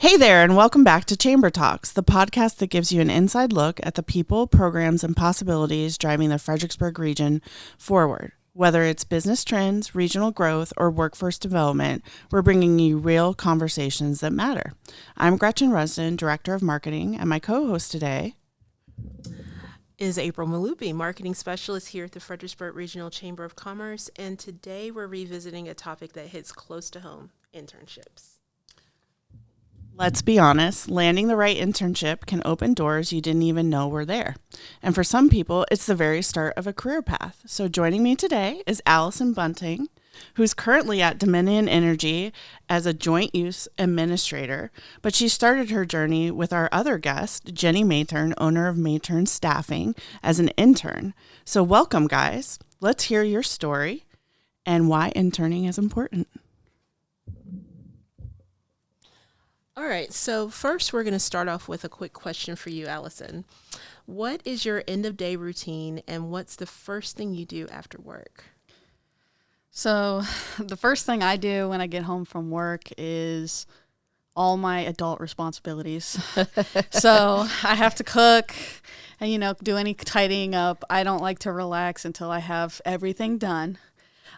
Hey there, and welcome back to Chamber Talks, the podcast that gives you an inside look at the people, programs, and possibilities driving the Fredericksburg region forward. Whether it's business trends, regional growth, or workforce development, we're bringing you real conversations that matter. I'm Gretchen Rusden, Director of Marketing, and my co-host today is April Malupi, Marketing Specialist here at the Fredericksburg Regional Chamber of Commerce, and today we're revisiting a topic that hits close to home, internships. Let's be honest, landing the right internship can open doors you didn't even know were there. And for some people, it's the very start of a career path. So joining me today is Allison Bunting, who's currently at Dominion Energy as a joint use administrator, but she started her journey with our other guest, Ginni Matern, owner of Matern Staffing, as an intern. So welcome, guys. Let's hear your story and why interning is important. All right, so first we're going to start off with a quick question for you, Allison. What is your end-of-day routine, and what's the first thing you do after work? So the first thing I do when I get home from work is all my adult responsibilities. So I have to cook and, do any tidying up. I don't like to relax until I have everything done.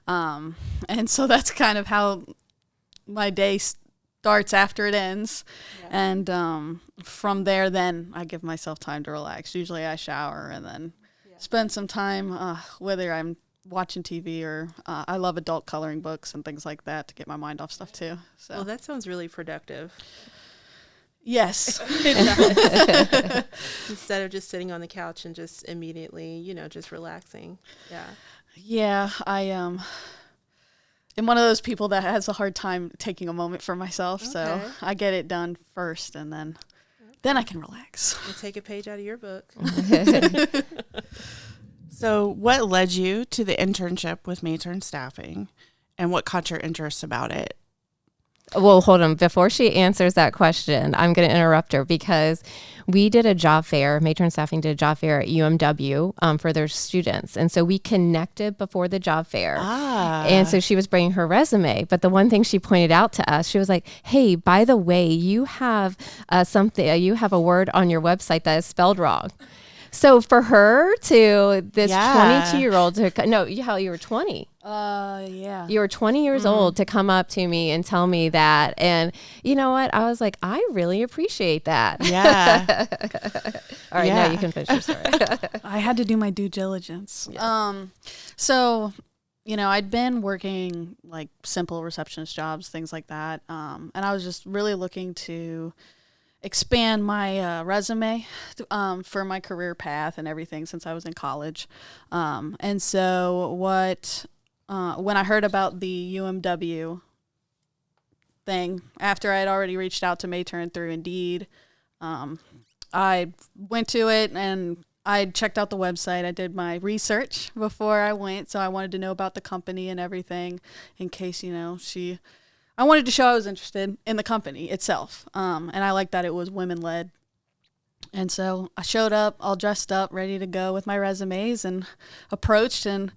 And so that's kind of how my day starts after it ends. Yeah. And from there, then I give myself time to relax. Usually I shower and then spend some time, whether I'm watching TV or I love adult coloring books and things like that to get my mind off stuff too. So. Well, that sounds really productive. Yes. Instead of just sitting on the couch and just immediately, just relaxing. Yeah. Yeah, I'm one of those people that has a hard time taking a moment for myself, so I get it done first, and then I can relax. We'll take a page out of your book. So what led you to the internship with Matern Staffing, and what caught your interest about it? Well, hold on. Before she answers that question, I'm going to interrupt her because we did a job fair. Matern Staffing did a job fair at UMW for their students. And so we connected before the job fair. And so she was bringing her resume. But the one thing she pointed out to us, she was like, hey, by the way, you have you have a word on your website that is spelled wrong. So for her to this 22-year-old you were 20. Yeah. You were 20 years old to come up to me and tell me that. And you know what? I was like, I really appreciate that. Yeah. All right, now you can finish your story. I had to do my due diligence. Yeah. So, I'd been working like simple receptionist jobs, things like that. And I was just really looking to expand my resume for my career path and everything since I was in college. And so when I heard about the UMW thing, after I had already reached out to Matern through Indeed, I went to it and I checked out the website. I did my research before I went, so I wanted to know about the company and everything in case, I wanted to show I was interested in the company itself. And I liked that it was women-led. And so I showed up all dressed up, ready to go with my resumes and approached. And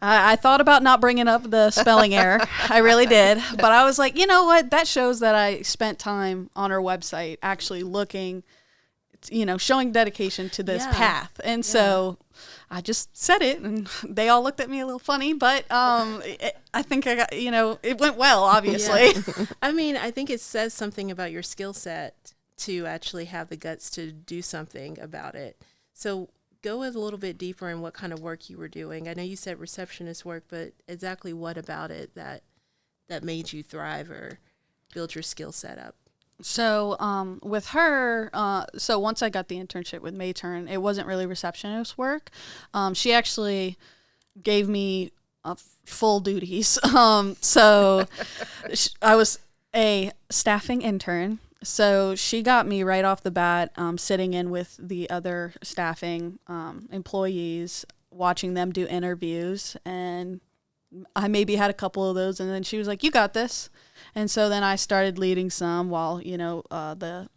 I thought about not bringing up the spelling error. I really did. But I was like, you know what? That shows that I spent time on her website actually looking, showing dedication to this path. And so I just said it, and they all looked at me a little funny, but I think I got, it went well, obviously. Yeah. I mean, I think it says something about your skill set to actually have the guts to do something about it. So go a little bit deeper in what kind of work you were doing. I know you said receptionist work, but exactly what about it that made you thrive or build your skill set up? So with her, so once I got the internship with Matern, it wasn't really receptionist work. She actually gave me full duties. So I was a staffing intern. So she got me right off the bat sitting in with the other staffing employees, watching them do interviews. And I maybe had a couple of those. And then she was like, you got this. And so then I started leading some while, the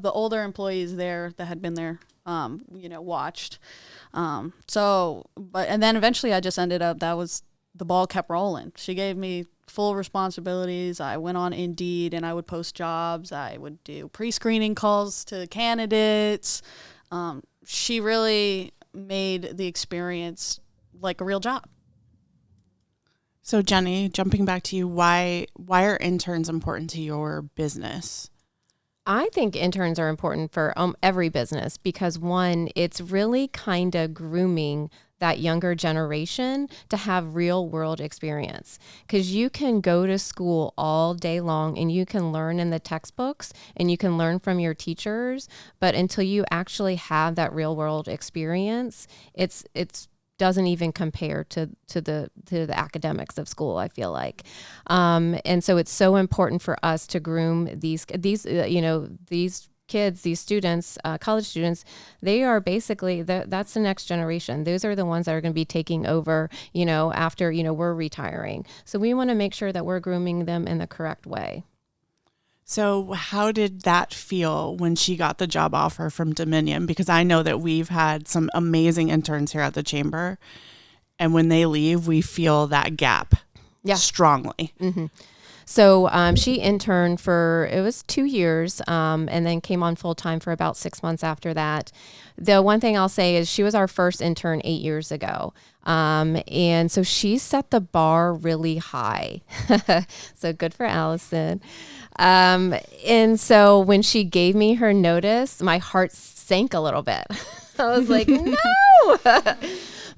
older employees there that had been there, watched. And then eventually I just ended up, that was the ball kept rolling. She gave me full responsibilities. I went on Indeed and I would post jobs. I would do pre-screening calls to candidates. She really made the experience like a real job. So Jenny, jumping back to you, why are interns important to your business? I think interns are important for every business because, one, it's really kind of grooming that younger generation to have real world experience, because you can go to school all day long and you can learn in the textbooks and you can learn from your teachers, but until you actually have that real world experience, it's doesn't even compare to the academics of school, I feel like. And so it's so important for us to groom these kids, these students, college students. They are basically, that's the next generation. Those are the ones that are going to be taking over, after, we're retiring. So we want to make sure that we're grooming them in the correct way. So how did that feel when she got the job offer from Dominion? Because I know that we've had some amazing interns here at the chamber, and when they leave, we feel that gap strongly. Mm-hmm. So she interned it was 2 years, and then came on full time for about 6 months after that. The one thing I'll say is she was our first intern 8 years ago. And so she set the bar really high. So good for Allison. And so when she gave me her notice, my heart sank a little bit. I was like, no.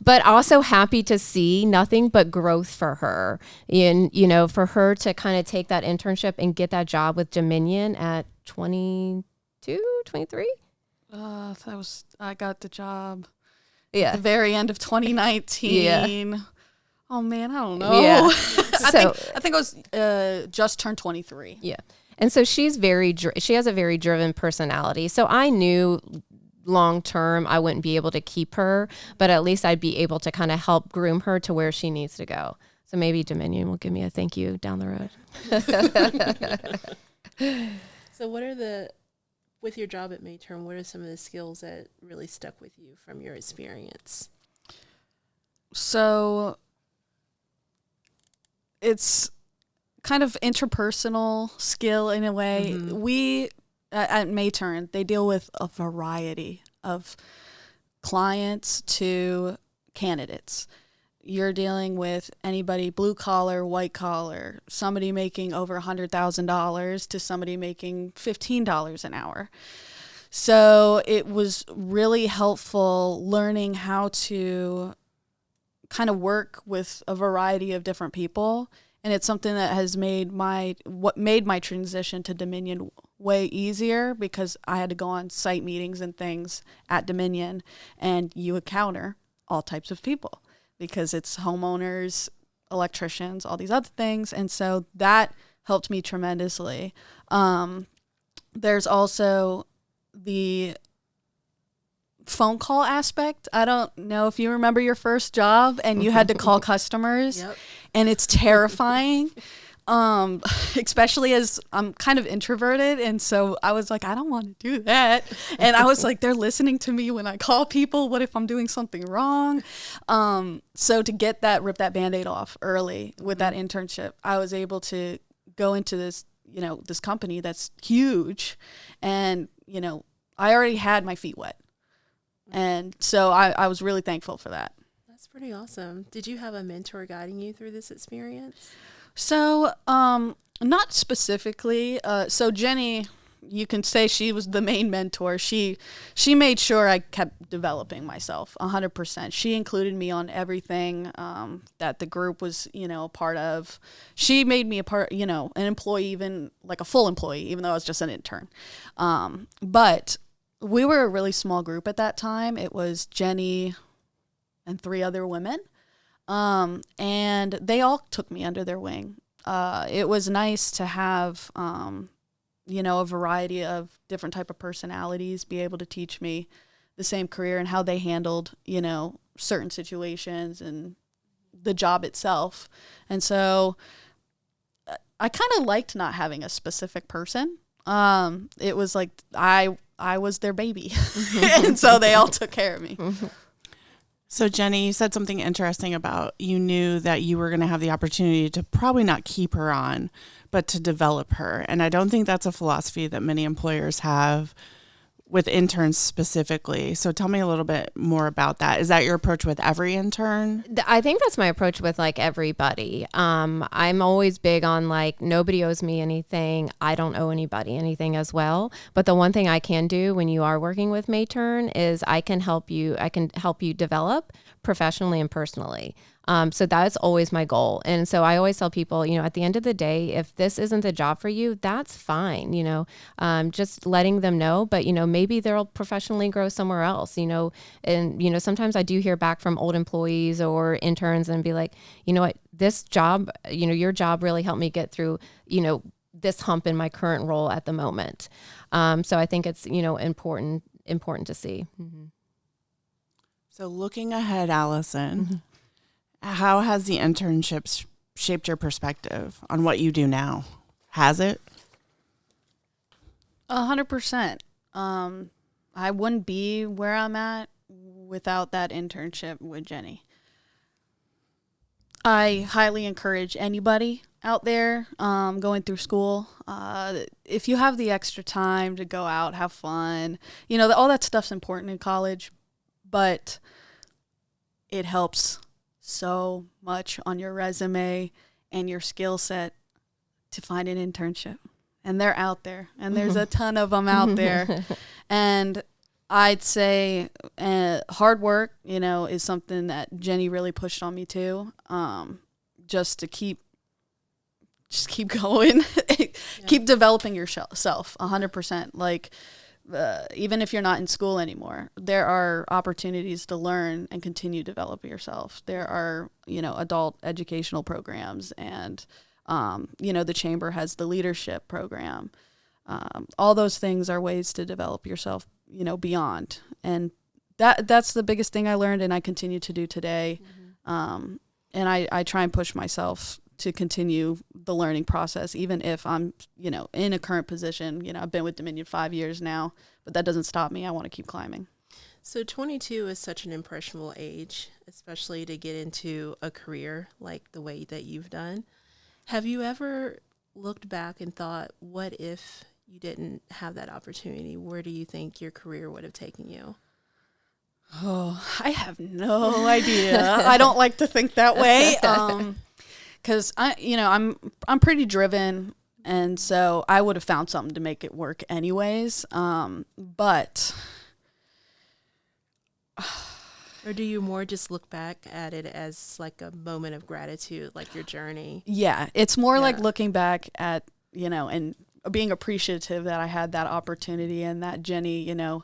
But also happy to see nothing but growth for her. And, for her to kind of take that internship and get that job with Dominion at 22, 23. I got the job at the very end of 2019. Yeah. Oh man, I don't know. Yeah. I think I was just turned 23. Yeah. And so she has a very driven personality. So I knew long term I wouldn't be able to keep her, but at least I'd be able to kind of help groom her to where she needs to go. So maybe Dominion will give me a thank you down the road. So with your job at Matern, what are some of the skills that really stuck with you from your experience? So it's kind of interpersonal skill in a way. Mm-hmm. We at Matern, they deal with a variety of clients to candidates. You're dealing with anybody, blue collar, white collar, somebody making over $100,000 to somebody making $15 an hour. So it was really helpful learning how to kind of work with a variety of different people. And it's something that has made my transition to Dominion way easier, because I had to go on site meetings and things at Dominion, and you encounter all types of people because it's homeowners, electricians, all these other things. And so that helped me tremendously. There's also the phone call aspect. I don't know if you remember your first job and you had to call customers. Yep. And it's terrifying, especially as I'm kind of introverted. And so I was like, I don't want to do that. And I was like, they're listening to me when I call people. What if I'm doing something wrong? So to rip that Band-Aid off early with that internship, I was able to go into this, this company that's huge. And, I already had my feet wet. And so I was really thankful for that. That's pretty awesome. Did you have a mentor guiding you through this experience? So, not specifically. So Ginni, you can say she was the main mentor. She made sure I kept developing myself 100%. She included me on everything that the group was, a part of. She made me a part, an employee, even like a full employee, even though I was just an intern. But we were a really small group at that time. It was Ginni and 3 other women. And they all took me under their wing. It was nice to have, a variety of different type of personalities be able to teach me the same career and how they handled, certain situations and the job itself. And so I kind of liked not having a specific person. It was like I was their baby. And so they all took care of me. So Jenny, you said something interesting about you knew that you were going to have the opportunity to probably not keep her on, but to develop her. And I don't think that's a philosophy that many employers have with interns specifically. So tell me a little bit more about that. Is that your approach with every intern? I think that's my approach with like everybody. I'm always big on like nobody owes me anything. I don't owe anybody anything as well. But the one thing I can do when you are working with Matern is I can help you develop professionally and personally. So that's always my goal. And so I always tell people, at the end of the day, if this isn't the job for you, that's fine, just letting them know, but, maybe they'll professionally grow somewhere else, and, sometimes I do hear back from old employees or interns and be like, you know what, this job, your job really helped me get through, this hump in my current role at the moment. So I think it's, important to see. Mm-hmm. So looking ahead, Allison, how has the internship shaped your perspective on what you do now? Has it? 100%. I wouldn't be where I'm at without that internship with Ginni. I highly encourage anybody out there going through school, if you have the extra time to go out, have fun, all that stuff's important in college, but it helps so much on your resume and your skill set to find an internship. And they're out there, and there's a ton of them out there. And I'd say hard work, is something that Ginni really pushed on me too. Just to keep going, keep developing yourself 100%. Like, even if you're not in school anymore, there are opportunities to learn and continue to develop yourself. There are, adult educational programs, and, the chamber has the leadership program. All those things are ways to develop yourself, beyond. And that's the biggest thing I learned, and I continue to do today. And I try and push myself to continue the learning process, even if I'm, in a current position. I've been with Dominion 5 years now, but that doesn't stop me. I want to keep climbing. So 22 is such an impressionable age, especially to get into a career like the way that you've done. Have you ever looked back and thought, what if you didn't have that opportunity? Where do you think your career would have taken you? Oh, I have no idea. I don't like to think that way. Because I'm pretty driven, and so I would have found something to make it work anyways. But or do you more just look back at it as like a moment of gratitude, like your journey? Yeah, it's more like looking back at and being appreciative that I had that opportunity, and that Ginni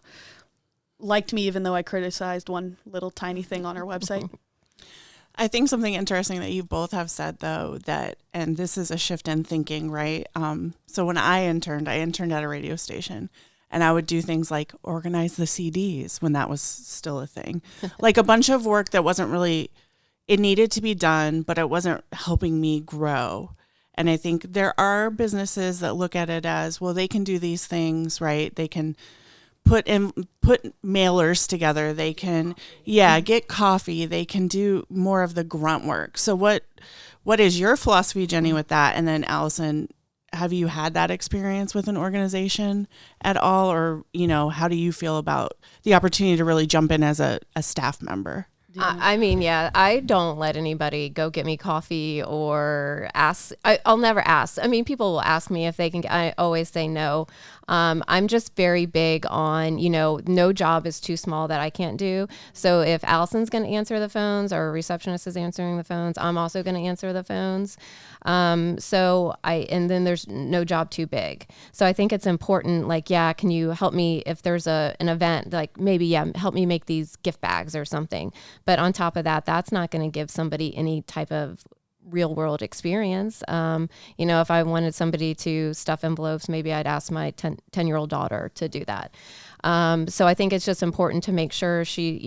liked me even though I criticized one little tiny thing on her website. I think something interesting that you both have said, though, and this is a shift in thinking, right? So when I interned at a radio station, and I would do things like organize the CDs when that was still a thing. Like a bunch of work that wasn't really, it needed to be done, but it wasn't helping me grow. And I think there are businesses that look at it as, well, they can do these things, right? They can put mailers together. They can, get coffee. They can do more of the grunt work. So what is your philosophy, Ginni, with that? And then Allison, have you had that experience with an organization at all? Or, how do you feel about the opportunity to really jump in as a staff member? I don't let anybody go get me coffee or ask. I'll never ask. People will ask me if they can. I always say no. I'm just very big on, no job is too small that I can't do. So if Allison's going to answer the phones or a receptionist is answering the phones, I'm also going to answer the phones. And then there's no job too big. So I think it's important, can you help me if there's an event, help me make these gift bags or something. But on top of that, that's not going to give somebody any type of real world experience. If I wanted somebody to stuff envelopes, maybe I'd ask my 10-year-old daughter to do that. So I think it's just important to make sure she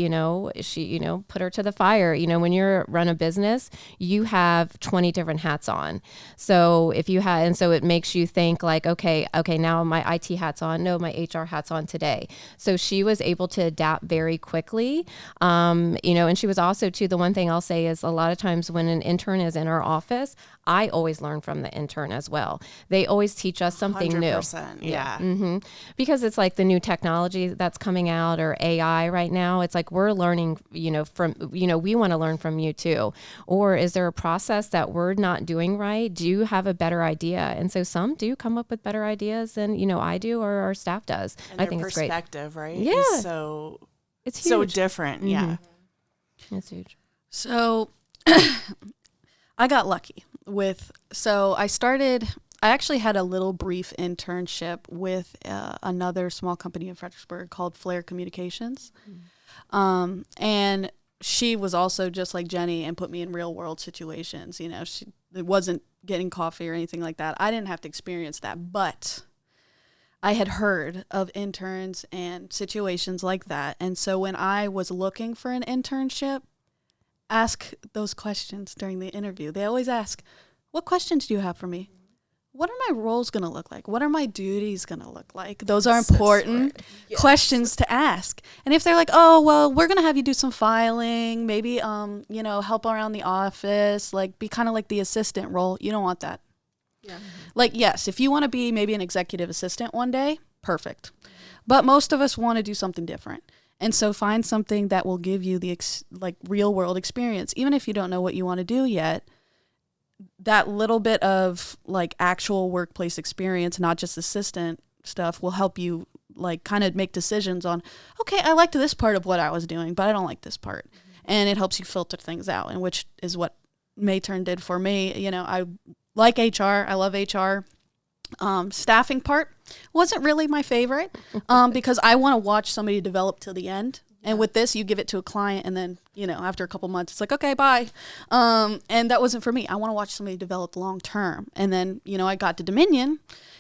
put her to the fire. When you're run a business, you have 20 different hats on. So so it makes you think like, okay, now my IT hat's on. No, my HR hat's on today. So she was able to adapt very quickly. And she was also too, the one thing I'll say is a lot of times when an intern is in our office, I always learn from the intern as well. They always teach us something 100%, new. yeah. Because it's like the new technology that's coming out or AI right now. It's like we're learning, from, we want to learn from you too. Or is there a process that we're not doing right? Do you have a better idea? And so some do come up with better ideas than, I do or our staff does. And I think it's great. Perspective, right? Yeah. Is so it's huge. so different. Yeah. It's huge. So I got lucky I actually had a little brief internship with another small company in Fredericksburg called Flair Communications. And she was also just like Jenny and put me in real world situations. It wasn't getting coffee or anything like that. I didn't have to experience that, but I had heard of interns and situations like that. And so when I was looking for an internship, ask those questions during the interview. They always ask, what questions do you have for me? What are my roles going to look like? What are my duties going to look like? Those are important questions to ask. And if they're like, oh, well, we're going to have you do some filing, maybe, help around the office, like be kind of like the assistant role. You don't want that. Yeah. Like, yes, if you want to be maybe an executive assistant one day, perfect. But most of us want to do something different. And so find something that will give you the real world experience. Even if you don't know what you want to do yet, that little bit of like actual workplace experience, not just assistant stuff, will help you like kind of make decisions on, okay, I liked this part of what I was doing, but I don't like this part. And it helps you filter things out, and which is what Matern did for me. I like HR. I love HR. Staffing part wasn't really my favorite because I want to watch somebody develop till the end. And with this, you give it to a client, and then, after a couple months, it's like, okay, bye. And that wasn't for me. I want to watch somebody develop long term. And then, I got to Dominion,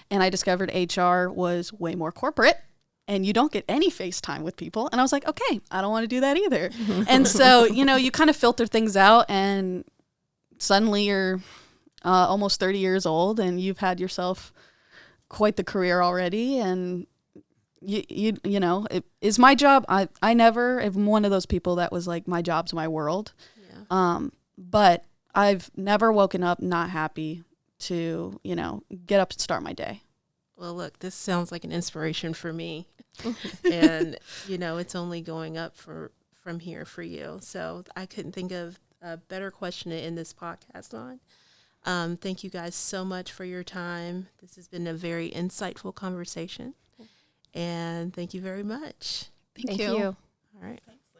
and I discovered HR was way more corporate, and you don't get any FaceTime with people. And I was like, okay, I don't want to do that either. And so, you kind of filter things out, and suddenly you're almost 30 years old, and you've had yourself quite the career already. And it is my job. I never am one of those people that was like, my job's my world. Yeah. But I've never woken up not happy to, get up and start my day. Well, look, this sounds like an inspiration for me. And, it's only going up from here for you. So I couldn't think of a better question to end this podcast on. Thank you guys so much for your time. This has been a very insightful conversation. And thank you very much. Thank you. All right.